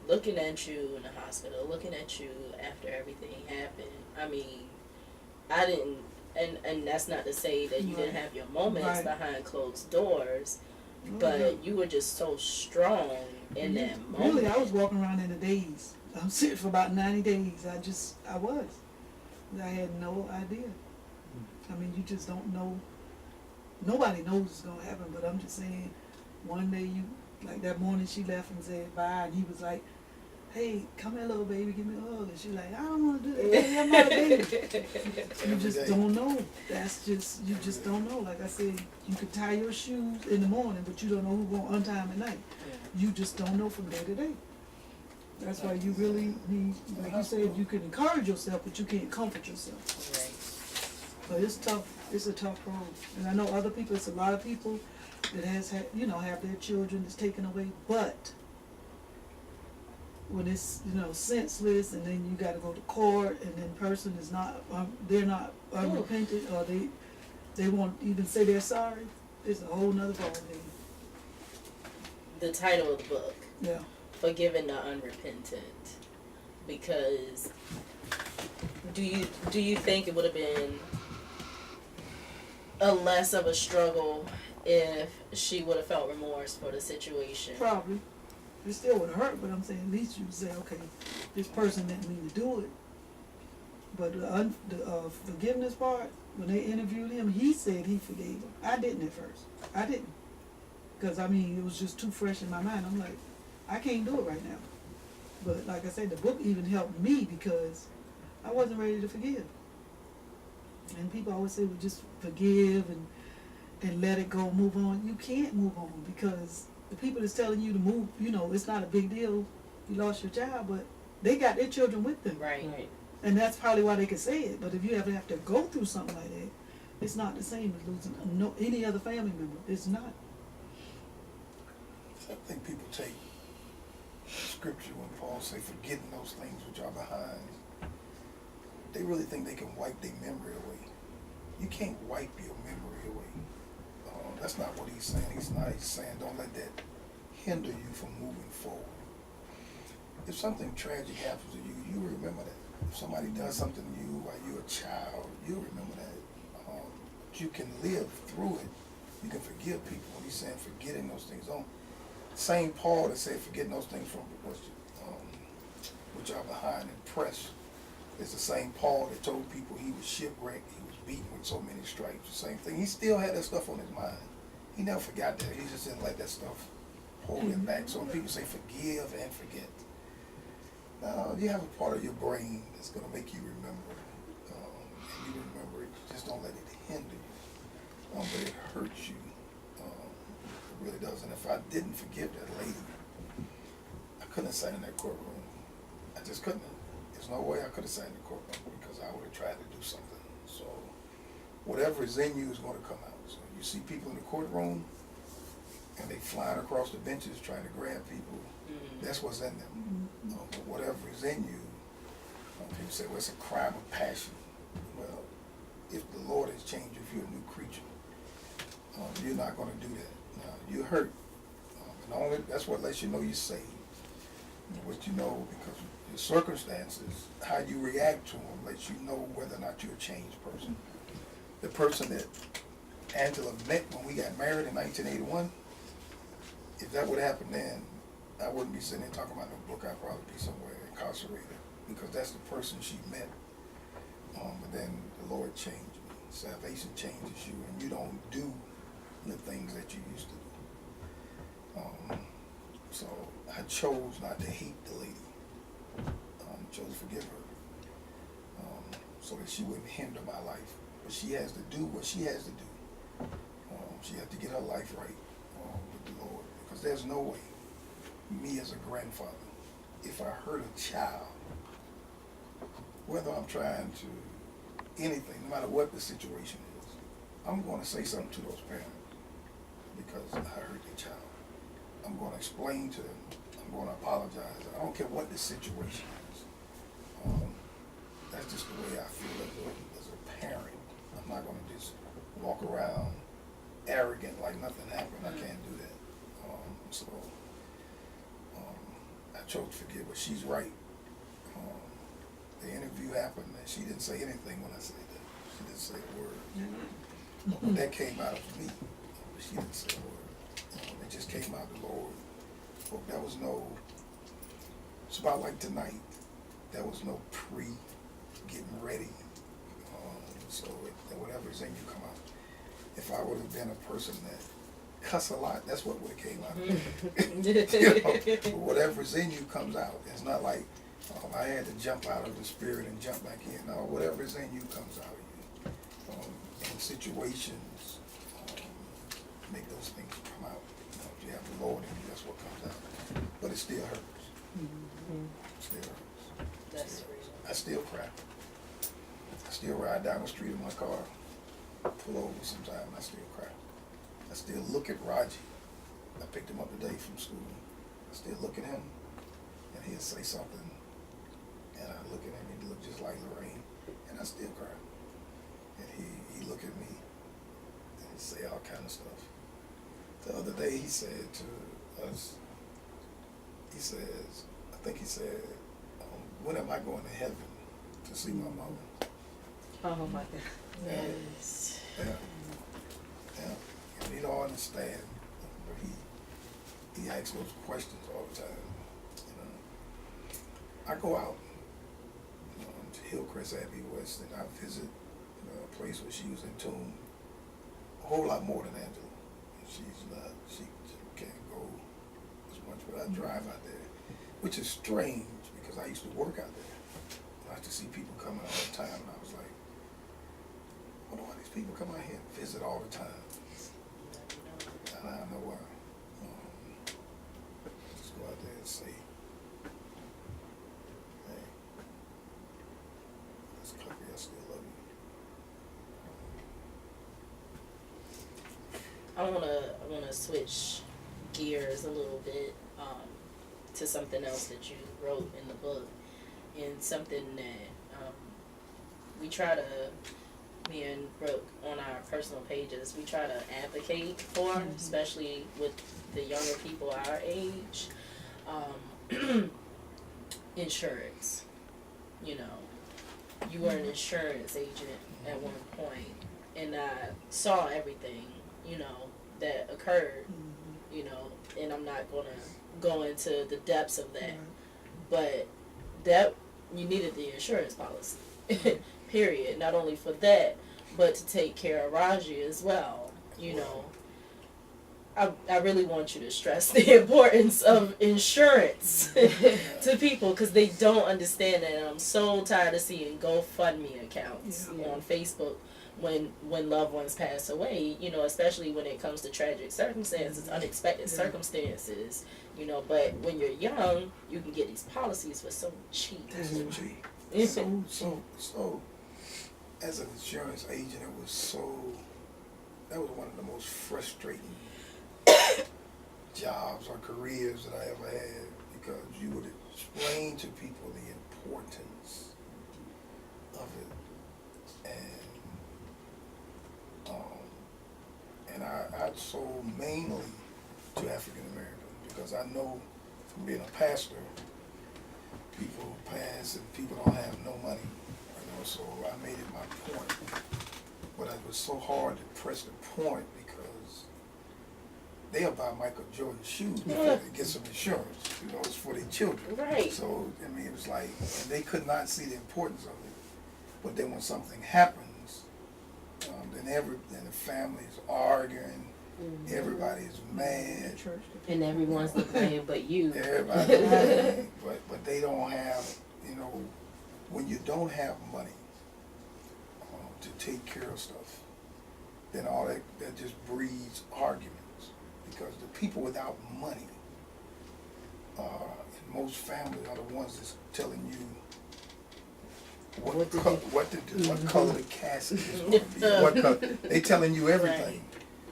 Looking at you in the hospital, looking at you after everything happened. I mean, I didn't, and that's not to say that you didn't have your moments behind closed doors, but you were just so strong in that moment. Really, I was walking around in a daze. I'm sick for about 90 days. I was. I had no idea. I mean, you just don't know. Nobody knows what's going to happen, but I'm just saying, one day like that morning she left and said bye, and he was like, hey, come here, little baby, give me a hug. And she's like, I don't want to do that, baby, I'm not a baby. You just don't know. You just don't know. Like I said, you could tie your shoes in the morning, but you don't know who's going to untie them at night. You just don't know from day to day. That's why you really need, like you said, you can encourage yourself, but you can't comfort yourself. Right. But it's tough. It's a tough road. And I know other people, it's a lot of people that have their children that's taken away, but when it's, senseless, and then you got to go to court, and then person is not, they're not unrepentant, or they won't even say they're sorry, it's a whole nother ballgame. The title of the book, Yeah. Forgiving the Unrepentant, because do you think it would have been a less of a struggle if she would have felt remorse for the situation? Probably. It still would hurt, but I'm saying at least you say, okay, this person didn't mean to do it. But the forgiveness part, when they interviewed him, he said he forgave him. I didn't at first. I didn't. Because, I mean, it was just too fresh in my mind. I'm like, I can't do it right now. But like I said, the book even helped me because I wasn't ready to forgive. And people always say, well, just forgive and let it go, move on. You can't move on because the people that's telling you to move, it's not a big deal. You lost your job, but they got their children with them. Right. And that's probably why they can say it. But if you ever have to go through something like that, it's not the same as losing any other family member. It's not. I think people take scripture when Paul say forgetting those things which are behind. They really think they can wipe their memory away. You can't wipe your memory away. That's not what he's saying. He's saying don't let that hinder you from moving forward. If something tragic happens to you, you remember that. If somebody does something to you while you're a child, you remember that. You can live through it. You can forgive people. When he's saying forgetting those things, same Paul that said forgetting those things from which are behind and press. It's the same Paul that told people he was shipwrecked, he was beaten with so many stripes. The same thing. He still had that stuff on his mind. He never forgot that. He just didn't let that stuff hold him back. So when people say forgive and forget, Now, you have a part of your brain that's going to make you remember. And you remember it. Just don't let it hinder you. But it hurts you. It really does. And if I didn't forgive that lady, I couldn't have sat in that courtroom. I just couldn't have. There's no way I could have sat in the courtroom because I would have tried to do something. So whatever is in you is going to come out. So you see people in the courtroom and they flying across the benches trying to grab people. That's what's in them. But whatever is in you, people say, well, it's a crime of passion. Well, if the Lord has changed you, if you're a new creature, you're not going to do that. Now, you're hurt. And only that's what lets you know you're saved. What you know, because your circumstances, how you react to them, lets you know whether or not you're a changed person. The person that Angela met when we got married in 1981, if that would happen then, I wouldn't be sitting there talking about no book. I'd probably be somewhere incarcerated because that's the person she met. But then the Lord changed me. Salvation changes you, and you don't do the things that you used to do. So I chose not to hate the lady. I chose to forgive her so that she wouldn't hinder my life. But she has to do what she has to do. She has to get her life right with the Lord, because there's no way, me as a grandfather, if I hurt a child, whether I'm trying to anything, no matter what the situation is, I'm going to say something to those parents because I hurt their child. I'm going to explain to them. I'm going to apologize. I don't care what the situation is. That's just the way I feel as a parent. I'm not going to just walk around arrogant like nothing happened. I can't do that. So I chose to forgive her. She's right. The interview happened and she didn't say anything when I said that. She didn't say a word. But that came out of me. But she didn't say a word. It just came out of the Lord. But that was no, it's about like tonight. There was no getting ready. So whatever's in you come out. If I would have been a person that cuss a lot, that's what would have came out of me. But whatever's in you comes out. It's not like I had to jump out of the spirit and jump back in. No, whatever's in you comes out of you. In situations, make those things come out. If you have the Lord in you, that's what comes out. But it still hurts. It still hurts. That's I still cry. I still ride down the street in my car, pull over sometime, and I still cry. I still look at Raji. I picked him up today from school. I still look at him, and he'll say something, and I look at him, and he look just like Lorraine, and I still cry. And he look at me, and he say all kind of stuff. The other day he said to us, he says, I think he said, when am I going to heaven to see my mama? Oh my God. Yes. Yeah. And he don't understand, but he asks those questions all the time. I go out to Hillcrest Abbey West, and I visit a place where she was entombed a whole lot more than Angela. She can't go as much, but I drive out there, which is strange because I used to work out there. I used to see people coming all the time, and I was like, I wonder why these people come out here and visit all the time. And I don't know why. Just go out there and say, hey, this country, I still love you. I wanna switch gears a little bit to something else that you wrote in the book, and something that we try to, me and Brooke, on our personal pages, we try to advocate for, especially with the younger people our age. Insurance. You know, you were an insurance agent at one point, and I saw everything, you know, that occurred, you know, and I'm not gonna go into the depths of that, but that you needed the insurance policy, period. Not only for that, but to take care of Raji as well, you know. I really want you to stress the importance of insurance to people because they don't understand it. And I'm so tired of seeing GoFundMe accounts Yeah. on Facebook when loved ones pass away, you know, especially when it comes to tragic circumstances, unexpected circumstances, you know, but when you're young, you can get these policies for so cheap. That's so cheap. So, as an insurance agent, that was one of the most frustrating jobs or careers that I ever had, because you would explain to people the importance of it, and I sold mainly to African Americans, because I know from being a pastor, people pass and people don't have no money, you know, so I made it my point. But it was so hard to press the point because they'll buy Michael Jordan shoes before they get some insurance, you know, it's for their children. Right. So, I mean, it was like, and they could not see the importance of it. But then when something happens, then the family's arguing, everybody's mad. And everyone's to blame but you. Everybody's mad, but they don't have, you know, when you don't have money to take care of stuff, then all that just breeds arguments. Because the people without money, in most families, are the ones that's telling you what color the casket is going to be. What color. They telling you everything,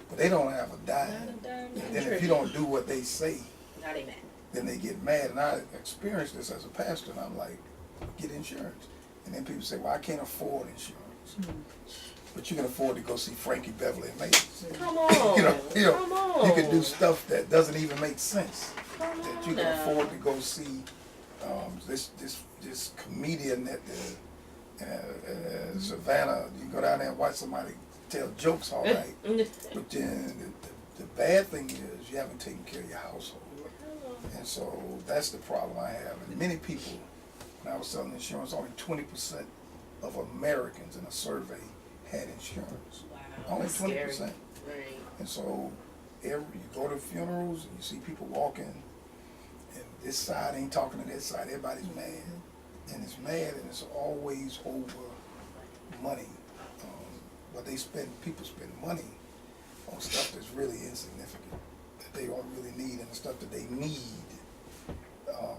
but they don't have a dime. And then if you don't do what they say, then they get mad. And I experienced this as a pastor, and I'm like, get insurance. And then people say, well, I can't afford insurance. But you can afford to go see Frankie Beverly and Macy's. Come on. Come on. You can do stuff that doesn't even make sense. Come That on you can now. afford to go see this comedian at the Savannah. You can go down there and watch somebody tell jokes all night. But then the bad thing is you haven't taken care of your household. And so that's the problem I have. And many people, when I was selling insurance, only 20% of Americans in a survey had insurance. Wow. Only That's 20%. scary. Right. And so you go to funerals and you see people walking, and this side ain't talking to this side. Everybody's mad. And it's mad, and it's always over money. But people spend money on stuff that's really insignificant, that they don't really need, and the stuff that they need,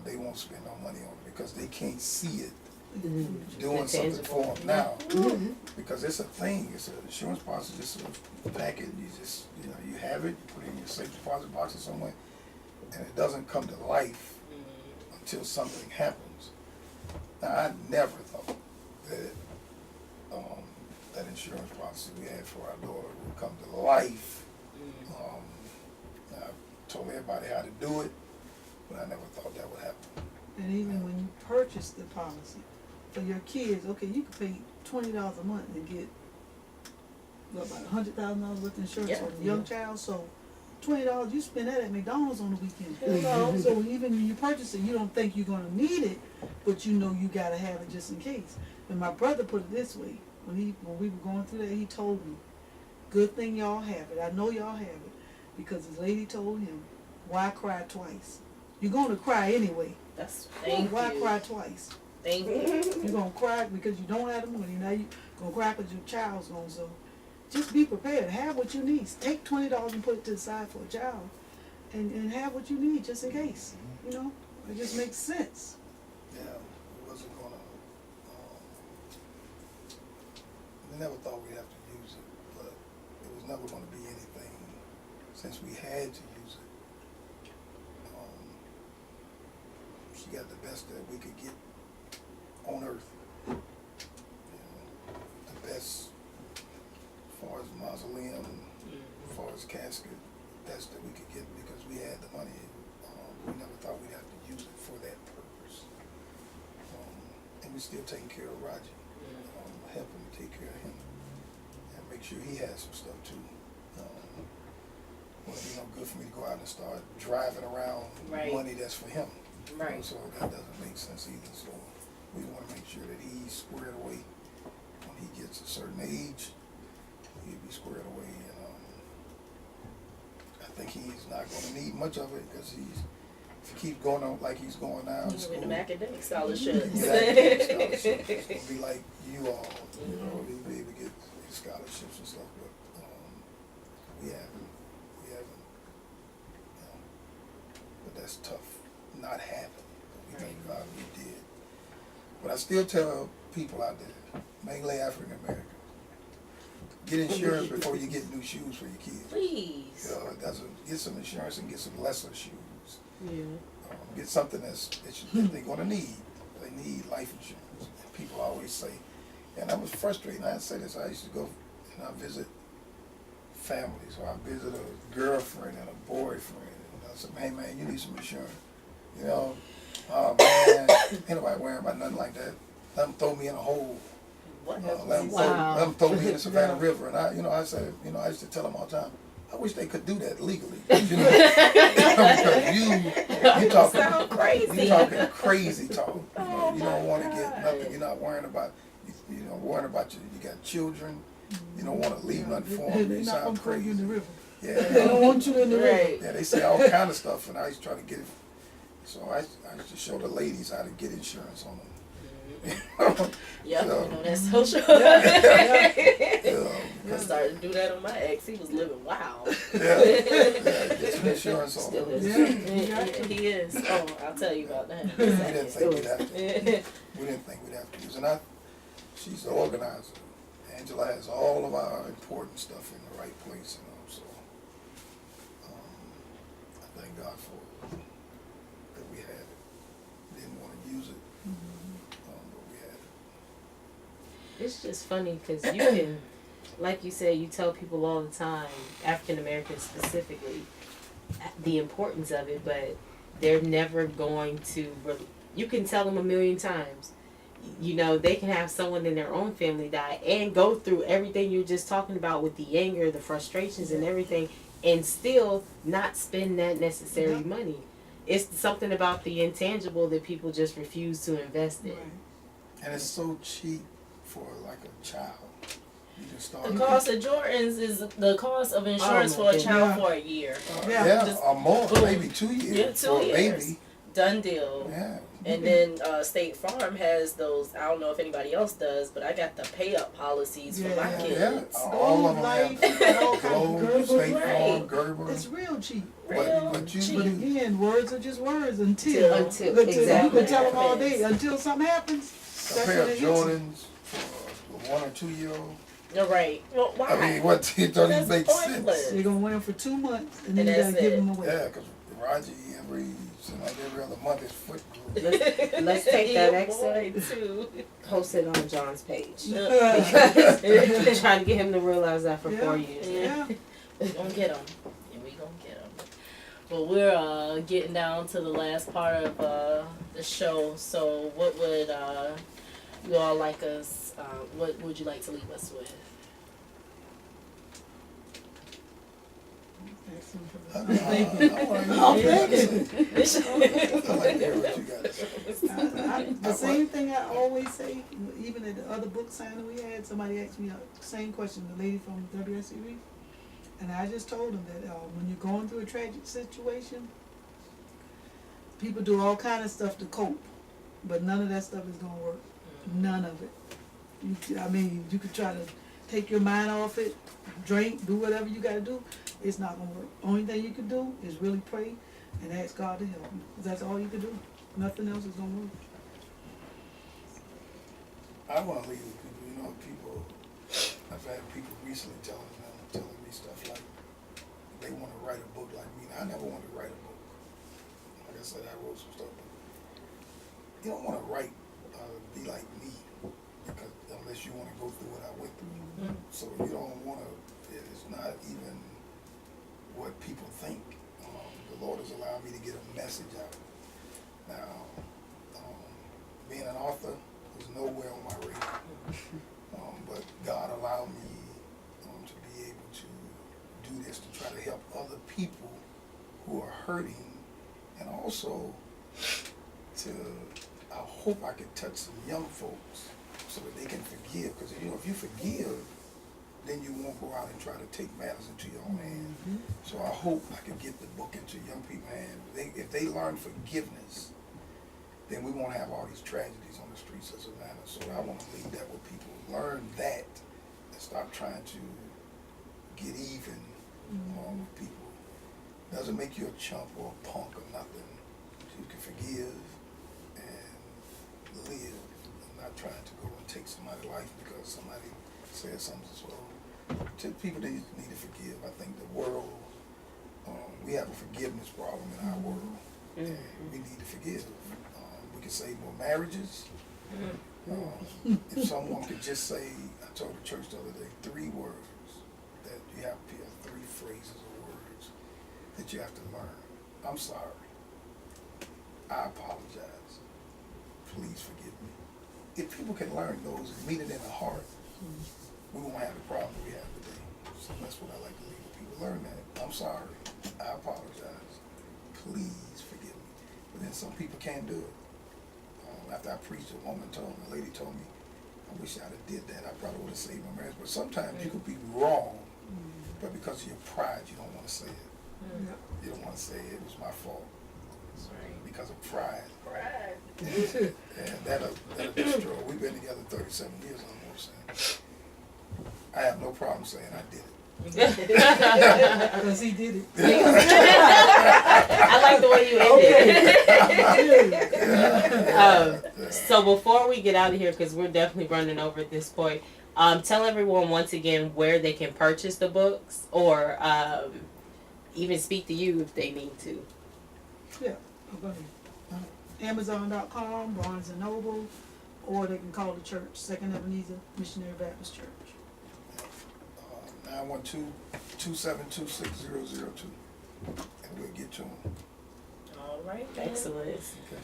they won't spend no money on it because they can't see it doing something for them now. Because it's a thing. It's an insurance policy, just a packet. You have it, you put it in your safe deposit box or somewhere, and it doesn't come to life until something happens. Now, I never thought that that insurance policy we had for our daughter would come to life. I told everybody how to do it, but I never thought that would happen. And even when you purchase the policy for your kids, okay, you can pay $20 a month and get about $100,000 worth of insurance for a young child. So $20, you spend that at McDonald's on the weekend. So even when you purchase it, you don't think you're gonna need it, but you know you gotta have it just in case. And my brother put it this way: when we were going through that, he told me, "Good thing y'all have it. I know y'all have it, because his lady told him, why cry twice? You're gonna cry anyway. Why cry twice? Thank you. You're gonna cry because you don't have the money. Now you're gonna cry because your child's gone. So just be prepared. Have what you need. Take $20 and put it to the side for a child, and have what you need just in case. You know, it just makes sense." Yeah, it wasn't gonna. We never thought we'd have to use it, but it was never gonna be anything since we had to use it. She got the best that we could get on earth. You know, the best as far as mausoleum, as far as casket, best that we could get because we had the money. We never thought we'd have to use it for that purpose. And we're still taking care of Roger, helping to take care of him, and make sure he has some stuff too. Well, you know, good for me to go out and start driving around money that's for him. Right. So that doesn't make sense either. So we want to make sure that he's squared away when he gets a certain age. He'll be squared away, and I think he's not going to need much of it because if he keeps going on like he's going now in With school, them academic scholarships. scholarships. It's going to be like you all, you know, he'll be able to get scholarships and stuff, but we haven't, you know, but that's tough not having. But we thank God we did. But I still tell people out there, mainly African Americans, get insurance before you get new shoes for your kids. Please. Get some insurance and get some lesser shoes. Yeah. Get something that they're going to need. They need life insurance. People always say, and I was frustrated. I say this. I used to go and I visit families, or I visit a girlfriend and a boyfriend. And I said, hey man, you need some insurance. You know, oh man, ain't nobody worrying about nothing like that. Let them throw me in a hole. What? Let them throw me in the Savannah River. And I said, I used to tell them all the time, I wish they could do that legally. You know, because you talking sound crazy. You talking crazy talk. You don't want to get nothing. You're not worrying about. You don't worrying about you got children. You don't want to leave nothing for them. They're You not sound gonna throw you in crazy. the river. Yeah, They don't want you in the river. Right. yeah. They say all kind of stuff, and I used to try to get it. So I used to show the ladies how to get insurance on them. Yep, So- you know that's social. Yeah. I started to do that on my ex. He was living wild. Yeah, get some insurance on Still them. is. Yeah. He is. Oh, I'll tell you about that. We didn't think we'd have to. that. We didn't think we'd have to use, and she's the organizer. Angela has all of our important stuff in the right place, so I thank God for that we had it. Didn't want to use it, but we had it. It's just funny because you can, like you said, you tell people all the time, African Americans specifically, the importance of it, but they're never going to. You can tell them a million times. You know, they can have someone in their own family die and go through everything you're just talking about with the anger, the frustrations, and everything, and still not spend that necessary money. It's something about the intangible that people just refuse to invest in. Right. And it's so cheap for like a child. You can start. The cost of Jordans is the cost of insurance Oh, my for a child goodness. for a year. Yeah. Just or more, boom. maybe 2 years Yeah, 2 for a years. baby. Done deal. Yeah. And then State Farm has those. I don't know if anybody else does, but I got the pay up policies for my Yeah. kids. Yeah. All of them Life, have all kinds of Globe, Gerber. State Right. Farm, Gerber. It's real cheap. Real But cheap. But again, words are just words until Until, you exactly. can tell them all day until something happens. A That's pair when of it hits you. Jordans for a 1 or 2 year old. You're right. Well, why? I mean, what it don't even That's make pointless. sense. You're gonna wear them for 2 months and then And you gotta that's give it. them away. Yeah, because Roger, seems like every other month his foot grew. Let's take that Your excerpt. boy, too. Post it on John's page. Yeah. Because we're trying to get him to realize that for Yeah. 4 years. Yeah. We gonna get them, and we gonna get them. But we're getting down to the last part of the show. So, what would you all like us? What would you like to leave us with? I want to hear what you got to say. The same thing I always say, even at the other book signing we had, somebody asked me the same question, the lady from WSCB, and I just told them that when you're going through a tragic situation, people do all kind of stuff to cope, but none of that stuff is gonna work. None of it. You could try to take your mind off it, drink, do whatever you gotta do. It's not gonna work. Only thing you can do is really pray and ask God to help you. That's all you can do. Nothing else is gonna work. I want to leave with people. I've had people recently telling me stuff like they want to write a book like me. I never wanted to write a book. Like I said, I wrote some stuff, but you don't want to write, be like me, because unless you want to go through what I went through. So you don't want to. It's not even what people think. The Lord has allowed me to get a message out. Now, being an author was nowhere on my radar. But God allowed me to be able to do this, to try to help other people who are hurting, and also I hope I could touch some young folks so that they can forgive. Because if you forgive, then you won't go out and try to take matters into your own hands. So I hope I can get the book into young people's hands. If they learn forgiveness, then we won't have all these tragedies on the streets of Savannah. So I want to leave that with people. Learn that and stop trying to get even with people. Doesn't make you a chump or a punk or nothing. You can forgive and live, and not trying to go and take somebody's life because somebody said something. So to people that need to forgive, I think the world, we have a forgiveness problem in our world, and we need to forgive. We can save more marriages. If someone could just say, I told the church the other day, 3 words that you have to hear, 3 phrases or words that you have to learn. I'm sorry. I apologize. Please forgive me. If people can learn those and mean it in the heart, we won't have the problem we have today. So that's what I like to leave with people. Learn that. I'm sorry. I apologize. Please forgive me. But then some people can't do it. After I preached, a lady told me, I wish I'd have did that. I probably would have saved my marriage. But sometimes you could be wrong, but because of your pride, you don't want to say it. You don't want to say it was my fault. That's right. Because of pride. Pride. And that'll destroy. We've been together 37 years almost. And I have no problem saying I did it. Because he did it. I like the way you ended. So before we get out of here, because we're definitely running over at this point, tell everyone once again where they can purchase the books, or even speak to you if they need to. Yeah, go ahead. Amazon.com, Barnes & Noble, or they can call the church, Second Ebenezer Missionary Baptist Church. 912-272-6002, and we'll get to them. All right. Excellent. Okay.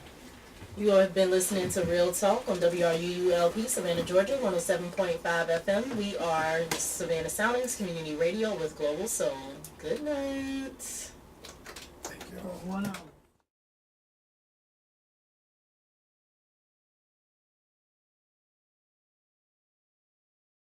You all have been listening to Real Talk on WRUULP, Savannah, Georgia, 107.5 FM. We are Savannah Soundings Community Radio with Global Soul. Good night. Thank you. For 1 hour.